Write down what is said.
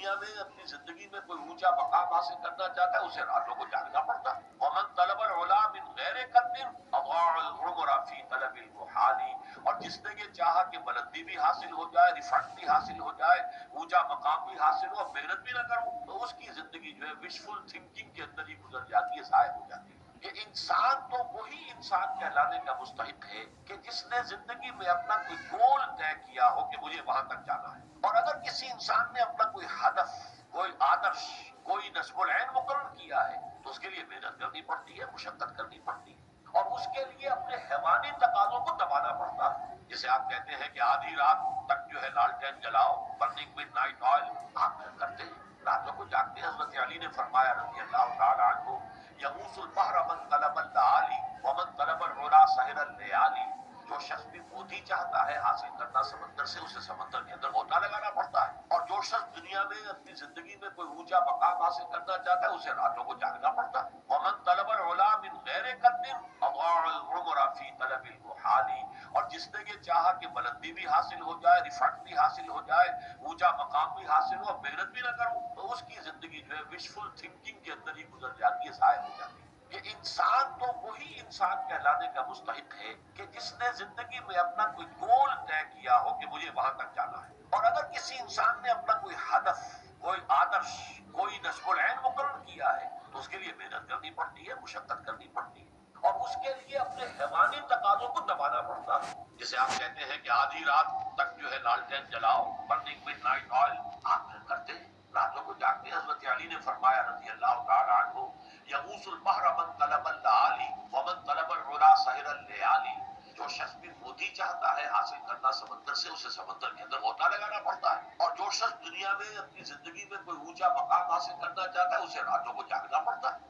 دنیا میں اپنی زندگی میں کوئی اونچا مقام حاصل کرنا چاہتا ہے اسے راتوں کو جاگنا پڑتا ہے. ومن طلب العلا من غیر قدر اضاع العمر فی طلب المحال. اور جس نے یہ چاہا کہ بلندی بھی حاصل ہو جائے، رفعت بھی حاصل ہو جائے، اونچا مقام بھی حاصل ہو، محنت بھی نہ کروں، تو اس کی زندگی جو ہے وشفل تھنکنگ کے اندر ہی گزر جاتی ہے، ضائع ہو جاتی ہے. کہ انسان تو وہی انسان کہلانے کا مستحق ہے کہ جس نے زندگی میں اپنا کوئی گول طے کیا ہو کہ مجھے وہاں تک جانا ہے. اور اگر کسی انسان نے اپنا کوئی ہدف، کوئی آدرش، کوئی نصب العین مقرر کیا ہے تو اس کے لیے محنت کرنی پڑتی ہے، مشقت کرنی پڑتی ہے، اور اس کے لیے اپنے حیوانی تقاضوں کو دبانا پڑتا ہے. جسے آپ کہتے ہیں کہ آدھی رات تک جو ہے لالٹین جلاؤ، برننگ مڈ نائٹ آئل. آپ کرتے ہیں، راتوں کو جاگتے ہیں. حضرت علی نے فرمایا رضی اللہ تعالی عنہ، یغوث البحر من طلب اللآلی ومن طلب العلا سہر الليالي. جو شخص بھی موتی چاہتا ہے حاصل کرنا سمندر سے، اسے سمندر کے اندر غوطہ لگانا پڑتا ہے. اور جو شخص دنیا میں اپنی زندگی میں کوئی اونچا مقام حاصل کرنا چاہتا ہے اسے راتوں کو جاگنا پڑتا ہے. ومن طلب العلا من غیر قدر اضاع العمر فی طلب المحال. اور جس نے یہ چاہا کہ بلندی بھی حاصل ہو جائے، رفعت بھی حاصل ہو جائے، اونچا مقام بھی حاصل ہو، محنت بھی نہ کروں، تو اس کی زندگی جو ہے وشفل تھنکنگ کے اندر ہی گزر جاتی ہے، ضائع ہو جاتی ہے. کہ انسان تو وہی انسان کہلانے کا مستحق ہے کہ جس نے زندگی میں اپنا کوئی گول طے کیا ہو کہ مجھے وہاں تک جانا ہے. اور اگر کسی انسان نے اپنا کوئی ہدف، کوئی آدرش، کوئی نصب العین مقرر کیا ہے تو اس کے لیے محنت کرنی پڑتی ہے، مشقت کرنی پڑتی ہے، اور اس کے لیے اپنے حیوانی تقاضوں کو دبانا پڑتا ہے. جسے آپ کہتے ہیں کہ آدھی رات تک جو ہے لالٹین جلاؤ، برننگ مڈ نائٹ آئل. آپ کرتے ہیں، راتوں کو جاگتے ہیں. حضرت علی نے فرمایا رضی اللہ تعالی عنہ، یغوث البحر من طلب اللآلی ومن طلب العلا سہر الليالي. جو شخص بھی موتی چاہتا ہے حاصل کرنا سمندر سے، اسے سمندر کے اندر غوطہ لگانا پڑتا ہے. اور جو شخص دنیا میں اپنی زندگی میں کوئی اونچا مقام حاصل کرنا چاہتا ہے اسے راتوں کو جاگنا پڑتا ہے.